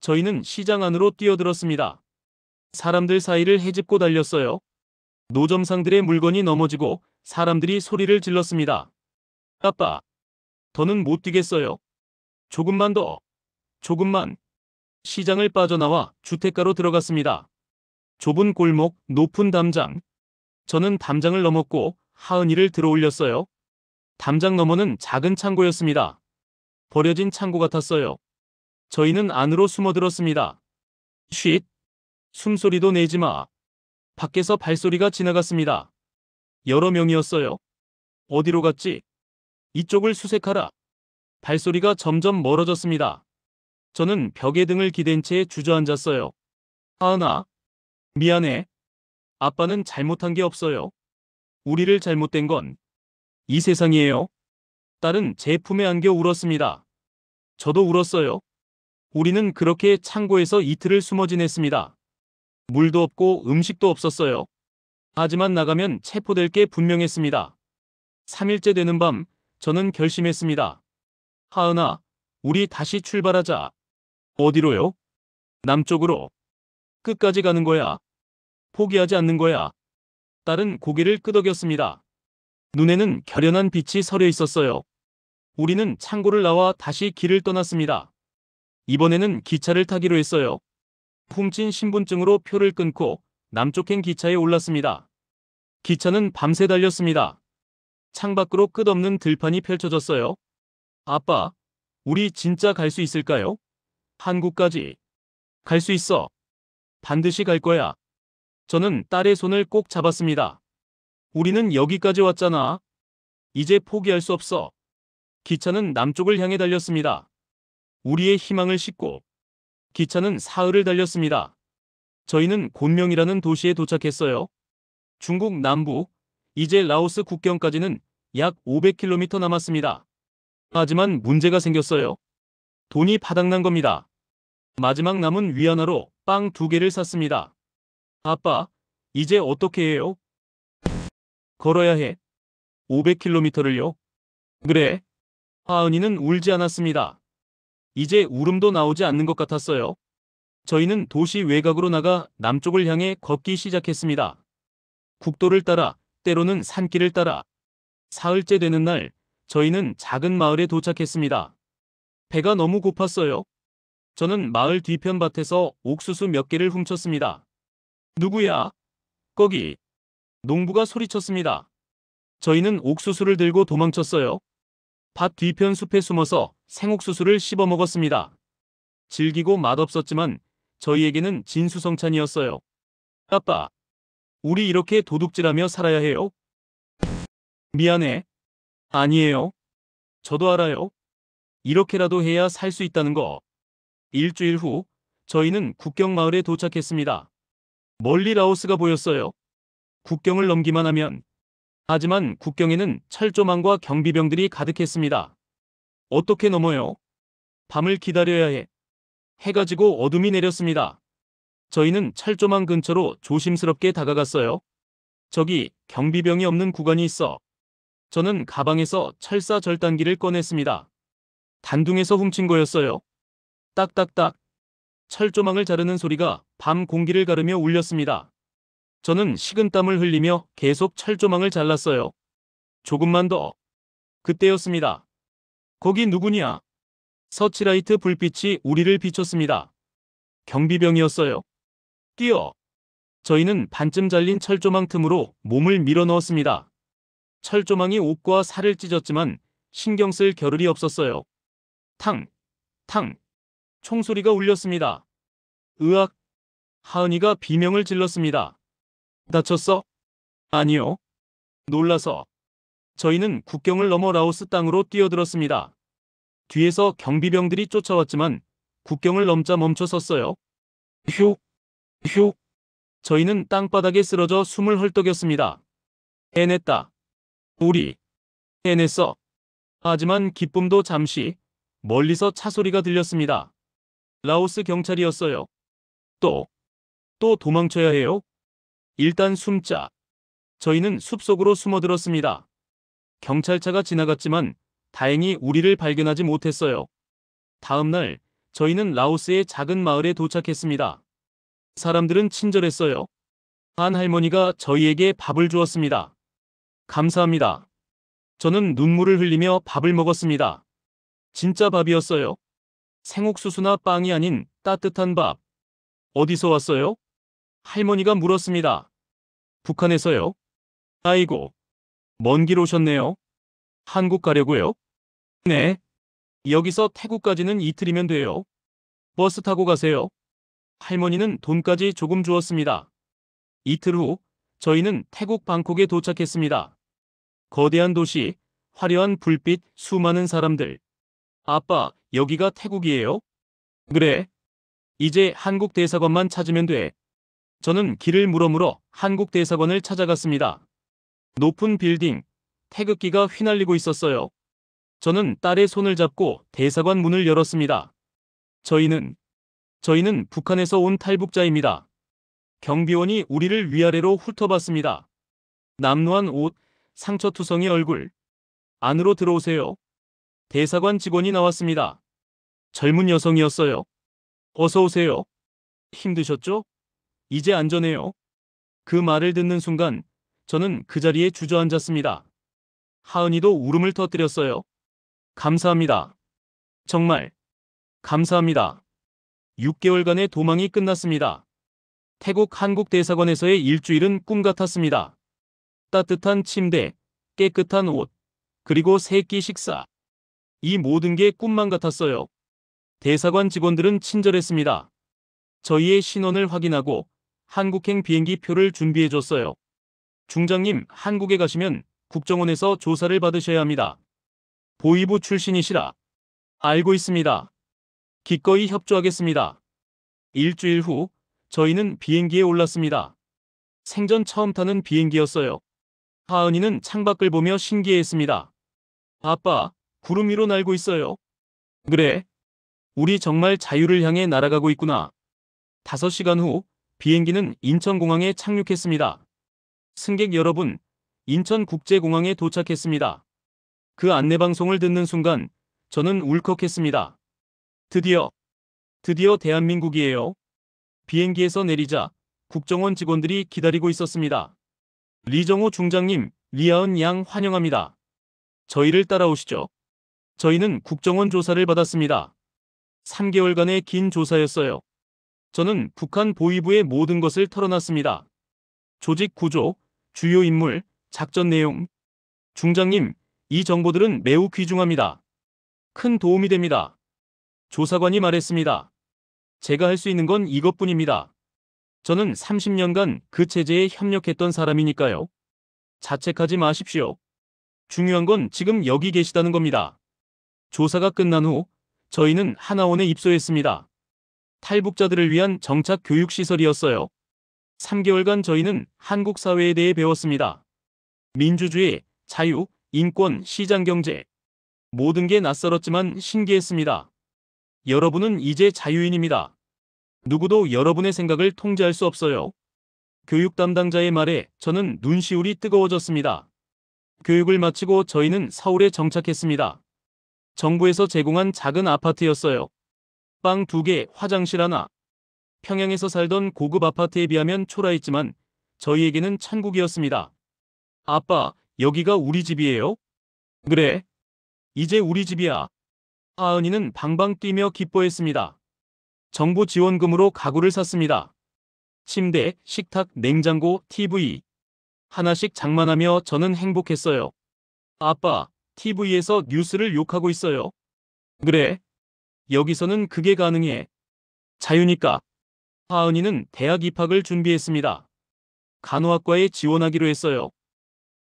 저희는 시장 안으로 뛰어들었습니다. 사람들 사이를 헤집고 달렸어요. 노점상들의 물건이 넘어지고 사람들이 소리를 질렀습니다. 아빠. 더는 못 뛰겠어요. 조금만 더. 조금만. 시장을 빠져나와 주택가로 들어갔습니다. 좁은 골목, 높은 담장. 저는 담장을 넘었고 하은이를 들어올렸어요. 담장 너머는 작은 창고였습니다. 버려진 창고 같았어요. 저희는 안으로 숨어들었습니다. 쉿! 숨소리도 내지 마. 밖에서 발소리가 지나갔습니다. 여러 명이었어요. 어디로 갔지? 이쪽을 수색하라. 발소리가 점점 멀어졌습니다. 저는 벽에 등을 기댄 채 주저앉았어요. 하은아, 미안해. 아빠는 잘못한 게 없어요. 우리를 잘못된 건 이 세상이에요. 딸은 제 품에 안겨 울었습니다. 저도 울었어요. 우리는 그렇게 창고에서 이틀을 숨어 지냈습니다. 물도 없고 음식도 없었어요. 하지만 나가면 체포될 게 분명했습니다. 3일째 되는 밤, 저는 결심했습니다. 하은아, 우리 다시 출발하자. 어디로요? 남쪽으로. 끝까지 가는 거야. 포기하지 않는 거야. 딸은 고개를 끄덕였습니다. 눈에는 결연한 빛이 서려 있었어요. 우리는 창고를 나와 다시 길을 떠났습니다. 이번에는 기차를 타기로 했어요. 훔친 신분증으로 표를 끊고 남쪽행 기차에 올랐습니다. 기차는 밤새 달렸습니다. 창밖으로 끝없는 들판이 펼쳐졌어요. 아빠, 우리 진짜 갈 수 있을까요? 한국까지. 갈 수 있어. 반드시 갈 거야. 저는 딸의 손을 꼭 잡았습니다. 우리는 여기까지 왔잖아. 이제 포기할 수 없어. 기차는 남쪽을 향해 달렸습니다. 우리의 희망을 싣고 기차는 사흘을 달렸습니다. 저희는 곤명이라는 도시에 도착했어요. 중국 남부, 이제 라오스 국경까지는 약 500km 남았습니다. 하지만 문제가 생겼어요. 돈이 바닥난 겁니다. 마지막 남은 위안화로 빵 2개를 샀습니다. 아빠, 이제 어떻게 해요? 걸어야 해. 500km를요? 그래. 하은이는 울지 않았습니다. 이제 울음도 나오지 않는 것 같았어요. 저희는 도시 외곽으로 나가 남쪽을 향해 걷기 시작했습니다. 국도를 따라, 때로는 산길을 따라. 사흘째 되는 날, 저희는 작은 마을에 도착했습니다. 배가 너무 고팠어요. 저는 마을 뒤편 밭에서 옥수수 몇 개를 훔쳤습니다. 누구야? 거기. 농부가 소리쳤습니다. 저희는 옥수수를 들고 도망쳤어요. 밭 뒤편 숲에 숨어서 생옥수수를 씹어 먹었습니다. 질기고 맛없었지만 저희에게는 진수성찬이었어요. 아빠, 우리 이렇게 도둑질하며 살아야 해요? 미안해. 아니에요. 저도 알아요. 이렇게라도 해야 살 수 있다는 거. 일주일 후, 저희는 국경 마을에 도착했습니다. 멀리 라오스가 보였어요. 국경을 넘기만 하면. 하지만 국경에는 철조망과 경비병들이 가득했습니다. 어떻게 넘어요? 밤을 기다려야 해. 해가 지고 어둠이 내렸습니다. 저희는 철조망 근처로 조심스럽게 다가갔어요. 저기 경비병이 없는 구간이 있어. 저는 가방에서 철사 절단기를 꺼냈습니다. 단둥에서 훔친 거였어요. 딱딱딱. 철조망을 자르는 소리가 밤 공기를 가르며 울렸습니다. 저는 식은땀을 흘리며 계속 철조망을 잘랐어요. 조금만 더. 그때였습니다. 거기 누구냐? 서치라이트 불빛이 우리를 비췄습니다. 경비병이었어요. 뛰어. 저희는 반쯤 잘린 철조망 틈으로 몸을 밀어 넣었습니다. 철조망이 옷과 살을 찢었지만 신경 쓸 겨를이 없었어요. 탕, 탕. 총소리가 울렸습니다. 으악. 하은이가 비명을 질렀습니다. 다쳤어? 아니요. 놀라서. 저희는 국경을 넘어 라오스 땅으로 뛰어들었습니다. 뒤에서 경비병들이 쫓아왔지만 국경을 넘자 멈춰섰어요. 휴, 휴. 저희는 땅바닥에 쓰러져 숨을 헐떡였습니다. 해냈다. 우리 해냈어. 하지만 기쁨도 잠시. 멀리서 차 소리가 들렸습니다. 라오스 경찰이었어요. 또 도망쳐야 해요? 일단 숨자. 저희는 숲속으로 숨어들었습니다. 경찰차가 지나갔지만 다행히 우리를 발견하지 못했어요. 다음 날 저희는 라오스의 작은 마을에 도착했습니다. 사람들은 친절했어요. 한 할머니가 저희에게 밥을 주었습니다. 감사합니다. 저는 눈물을 흘리며 밥을 먹었습니다. 진짜 밥이었어요. 생옥수수나 빵이 아닌 따뜻한 밥. 어디서 왔어요? 할머니가 물었습니다. 북한에서요. 아이고, 먼 길 오셨네요. 한국 가려고요? 네. 여기서 태국까지는 이틀이면 돼요. 버스 타고 가세요. 할머니는 돈까지 조금 주었습니다. 이틀 후, 저희는 태국 방콕에 도착했습니다. 거대한 도시, 화려한 불빛, 수많은 사람들. 아빠, 여기가 태국이에요? 그래. 이제 한국 대사관만 찾으면 돼. 저는 길을 물어물어 한국 대사관을 찾아갔습니다. 높은 빌딩, 태극기가 휘날리고 있었어요. 저는 딸의 손을 잡고 대사관 문을 열었습니다. 저희는 북한에서 온 탈북자입니다. 경비원이 우리를 위아래로 훑어봤습니다. 남루한 옷, 상처투성이 얼굴. 안으로 들어오세요. 대사관 직원이 나왔습니다. 젊은 여성이었어요. 어서 오세요. 힘드셨죠? 이제 안전해요. 그 말을 듣는 순간 저는 그 자리에 주저앉았습니다. 하은이도 울음을 터뜨렸어요. 감사합니다. 정말 감사합니다. 6개월간의 도망이 끝났습니다. 태국 한국 대사관에서의 일주일은 꿈 같았습니다. 따뜻한 침대, 깨끗한 옷, 그리고 세 끼 식사. 이 모든 게 꿈만 같았어요. 대사관 직원들은 친절했습니다. 저희의 신원을 확인하고 한국행 비행기 표를 준비해줬어요. 중장님, 한국에 가시면 국정원에서 조사를 받으셔야 합니다. 보위부 출신이시라. 알고 있습니다. 기꺼이 협조하겠습니다. 일주일 후 저희는 비행기에 올랐습니다. 생전 처음 타는 비행기였어요. 하은이는 창밖을 보며 신기해했습니다. 아빠, 구름 위로 날고 있어요. 그래, 우리 정말 자유를 향해 날아가고 있구나. 5시간 후 비행기는 인천공항에 착륙했습니다. 승객 여러분, 인천국제공항에 도착했습니다. 그 안내방송을 듣는 순간 저는 울컥했습니다. 드디어 대한민국이에요. 비행기에서 내리자 국정원 직원들이 기다리고 있었습니다. 리정호 중장님, 리아은 양 환영합니다. 저희를 따라오시죠. 저희는 국정원 조사를 받았습니다. 3개월간의 긴 조사였어요. 저는 북한 보위부의 모든 것을 털어놨습니다. 조직 구조, 주요 인물, 작전 내용. 중장님, 이 정보들은 매우 귀중합니다. 큰 도움이 됩니다. 조사관이 말했습니다. 제가 할 수 있는 건 이것뿐입니다. 저는 30년간 그 체제에 협력했던 사람이니까요. 자책하지 마십시오. 중요한 건 지금 여기 계시다는 겁니다. 조사가 끝난 후 저희는 하나원에 입소했습니다. 탈북자들을 위한 정착 교육시설이었어요. 3개월간 저희는 한국 사회에 대해 배웠습니다. 민주주의, 자유, 인권, 시장경제. 모든 게 낯설었지만 신기했습니다. 여러분은 이제 자유인입니다. 누구도 여러분의 생각을 통제할 수 없어요. 교육 담당자의 말에 저는 눈시울이 뜨거워졌습니다. 교육을 마치고 저희는 서울에 정착했습니다. 정부에서 제공한 작은 아파트였어요. 방 2개, 화장실 하나. 평양에서 살던 고급 아파트에 비하면 초라했지만 저희에게는 천국이었습니다. 아빠, 여기가 우리 집이에요? 그래. 이제 우리 집이야. 하은이는 방방 뛰며 기뻐했습니다. 정부 지원금으로 가구를 샀습니다. 침대, 식탁, 냉장고, TV. 하나씩 장만하며 저는 행복했어요. 아빠, TV에서 뉴스를 욕하고 있어요. 그래. 여기서는 그게 가능해. 자유니까. 하은이는 대학 입학을 준비했습니다. 간호학과에 지원하기로 했어요.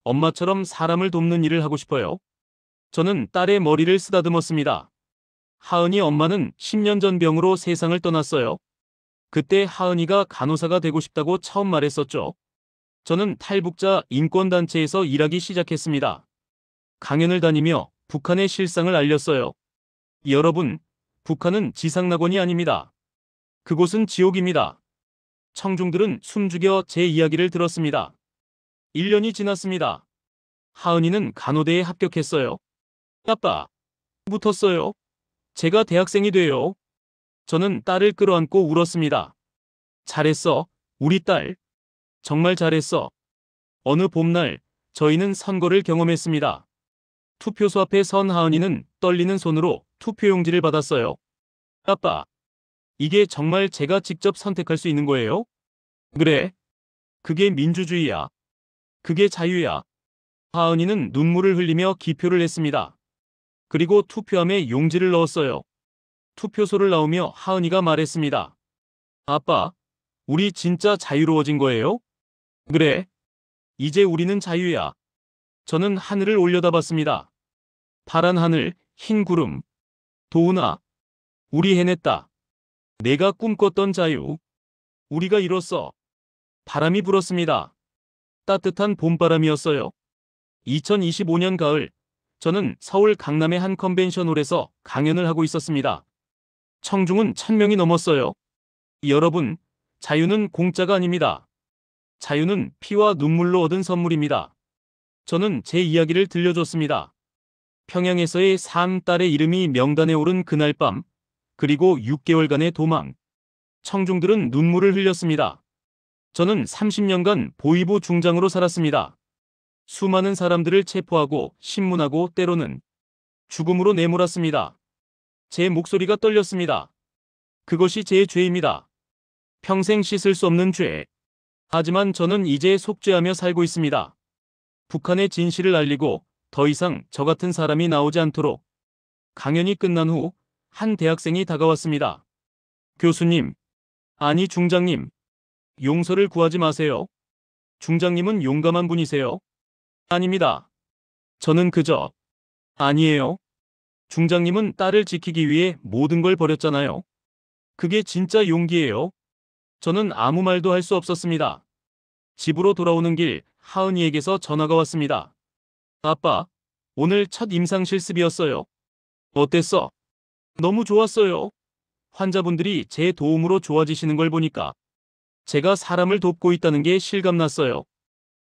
엄마처럼 사람을 돕는 일을 하고 싶어요. 저는 딸의 머리를 쓰다듬었습니다. 하은이 엄마는 10년 전 병으로 세상을 떠났어요. 그때 하은이가 간호사가 되고 싶다고 처음 말했었죠. 저는 탈북자 인권단체에서 일하기 시작했습니다. 강연을 다니며 북한의 실상을 알렸어요. 여러분, 북한은 지상낙원이 아닙니다. 그곳은 지옥입니다. 청중들은 숨죽여 제 이야기를 들었습니다. 1년이 지났습니다. 하은이는 간호대에 합격했어요. 아빠, 붙었어요. 제가 대학생이 돼요. 저는 딸을 끌어안고 울었습니다. 잘했어, 우리 딸. 정말 잘했어. 어느 봄날, 저희는 선거를 경험했습니다. 투표소 앞에 선 하은이는 떨리는 손으로 투표용지를 받았어요. 아빠, 이게 정말 제가 직접 선택할 수 있는 거예요? 그래. 그게 민주주의야. 그게 자유야. 하은이는 눈물을 흘리며 기표를 했습니다. 그리고 투표함에 용지를 넣었어요. 투표소를 나오며 하은이가 말했습니다. 아빠, 우리 진짜 자유로워진 거예요? 그래. 이제 우리는 자유야. 저는 하늘을 올려다봤습니다. 파란 하늘, 흰 구름. 도훈아, 우리 해냈다. 내가 꿈꿨던 자유. 우리가 이뤘어. 바람이 불었습니다. 따뜻한 봄바람이었어요. 2025년 가을, 저는 서울 강남의 한 컨벤션홀에서 강연을 하고 있었습니다. 청중은 1000명이 넘었어요. 여러분, 자유는 공짜가 아닙니다. 자유는 피와 눈물로 얻은 선물입니다. 저는 제 이야기를 들려줬습니다. 평양에서의 딸의 이름이 명단에 오른 그날 밤, 그리고 6개월간의 도망. 청중들은 눈물을 흘렸습니다. 저는 30년간 보위부 중장으로 살았습니다. 수많은 사람들을 체포하고 신문하고 때로는 죽음으로 내몰았습니다. 제 목소리가 떨렸습니다. 그것이 제 죄입니다. 평생 씻을 수 없는 죄. 하지만 저는 이제 속죄하며 살고 있습니다. 북한의 진실을 알리고 더 이상 저 같은 사람이 나오지 않도록. 강연이 끝난 후 한 대학생이 다가왔습니다. 교수님, 아니 중장님, 용서를 구하지 마세요. 중장님은 용감한 분이세요. 아닙니다. 저는 그저. 아니에요. 중장님은 딸을 지키기 위해 모든 걸 버렸잖아요. 그게 진짜 용기예요. 저는 아무 말도 할 수 없었습니다. 집으로 돌아오는 길 하은이에게서 전화가 왔습니다. 아빠, 오늘 첫 임상 실습이었어요. 어땠어? 너무 좋았어요. 환자분들이 제 도움으로 좋아지시는 걸 보니까 제가 사람을 돕고 있다는 게 실감났어요.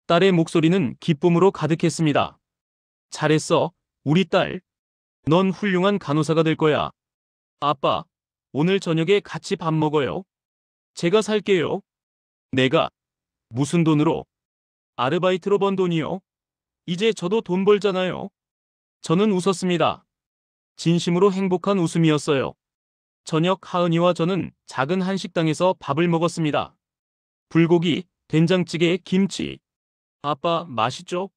딸의 목소리는 기쁨으로 가득했습니다. 잘했어, 우리 딸. 넌 훌륭한 간호사가 될 거야. 아빠, 오늘 저녁에 같이 밥 먹어요. 제가 살게요. 내가? 무슨 돈으로? 아르바이트로 번 돈이요. 이제 저도 돈 벌잖아요. 저는 웃었습니다. 진심으로 행복한 웃음이었어요. 저녁 하은이와 저는 작은 한식당에서 밥을 먹었습니다. 불고기, 된장찌개, 김치. 아빠, 맛있죠?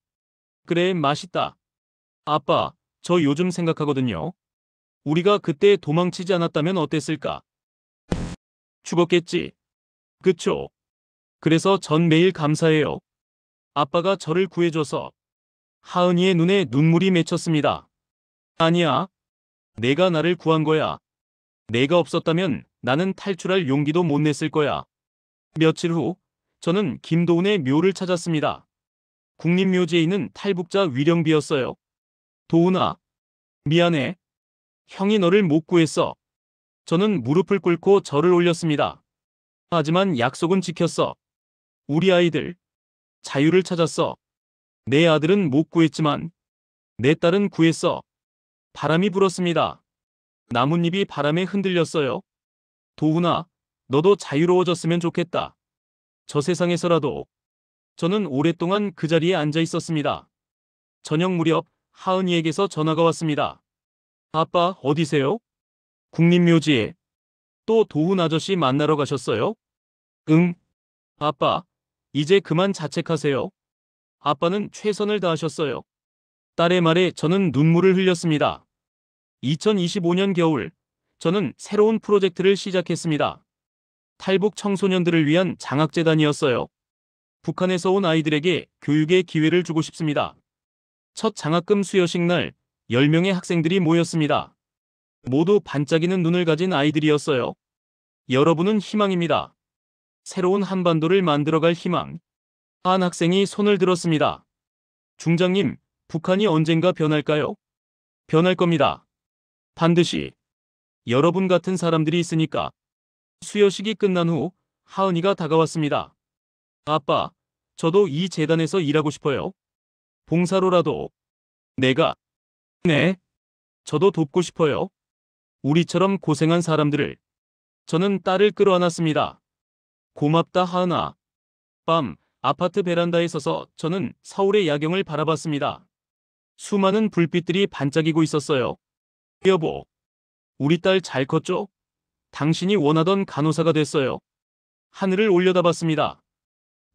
그래, 맛있다. 아빠, 저 요즘 생각하거든요. 우리가 그때 도망치지 않았다면 어땠을까? 죽었겠지. 그쵸? 그래서 전 매일 감사해요. 아빠가 저를 구해줘서. 하은이의 눈에 눈물이 맺혔습니다. 아니야. 내가 나를 구한 거야. 내가 없었다면 나는 탈출할 용기도 못 냈을 거야. 며칠 후, 저는 김도훈의 묘를 찾았습니다. 국립묘지에 있는 탈북자 위령비였어요. 도훈아, 미안해. 형이 너를 못 구했어. 저는 무릎을 꿇고 절을 올렸습니다. 하지만 약속은 지켰어. 우리 아이들, 자유를 찾았어. 내 아들은 못 구했지만 내 딸은 구했어. 바람이 불었습니다. 나뭇잎이 바람에 흔들렸어요. 도훈아, 너도 자유로워졌으면 좋겠다. 저 세상에서라도. 저는 오랫동안 그 자리에 앉아 있었습니다. 저녁 무렵 하은이에게서 전화가 왔습니다. 아빠, 어디세요? 국립묘지에. 또 도훈 아저씨 만나러 가셨어요? 응. 아빠, 이제 그만 자책하세요. 아빠는 최선을 다하셨어요. 딸의 말에 저는 눈물을 흘렸습니다. 2025년 겨울, 저는 새로운 프로젝트를 시작했습니다. 탈북 청소년들을 위한 장학재단이었어요. 북한에서 온 아이들에게 교육의 기회를 주고 싶습니다. 첫 장학금 수여식 날 10명의 학생들이 모였습니다. 모두 반짝이는 눈을 가진 아이들이었어요. 여러분은 희망입니다. 새로운 한반도를 만들어갈 희망. 한 학생이 손을 들었습니다. 중장님, 북한이 언젠가 변할까요? 변할 겁니다. 반드시. 여러분 같은 사람들이 있으니까. 수여식이 끝난 후 하은이가 다가왔습니다. 아빠, 저도 이 재단에서 일하고 싶어요. 봉사로라도. 내가. 네. 저도 돕고 싶어요. 우리처럼 고생한 사람들을. 저는 딸을 끌어안았습니다. 고맙다 하은아. 밤, 아파트 베란다에 서서 저는 서울의 야경을 바라봤습니다. 수많은 불빛들이 반짝이고 있었어요. 여보, 우리 딸 잘 컸죠? 당신이 원하던 간호사가 됐어요. 하늘을 올려다봤습니다.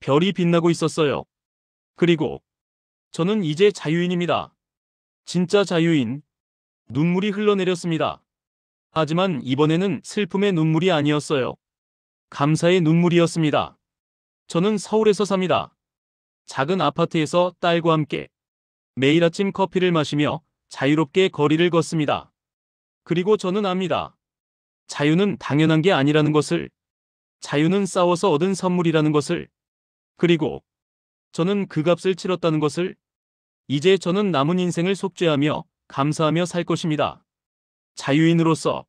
별이 빛나고 있었어요. 그리고 저는 이제 자유인입니다. 진짜 자유인. 눈물이 흘러내렸습니다. 하지만 이번에는 슬픔의 눈물이 아니었어요. 감사의 눈물이었습니다. 저는 서울에서 삽니다. 작은 아파트에서 딸과 함께 매일 아침 커피를 마시며 자유롭게 거리를 걷습니다. 그리고 저는 압니다. 자유는 당연한 게 아니라는 것을. 자유는 싸워서 얻은 선물이라는 것을. 그리고 저는 그 값을 치렀다는 것을, 이제 저는 남은 인생을 속죄하며 감사하며 살 것입니다. 자유인으로서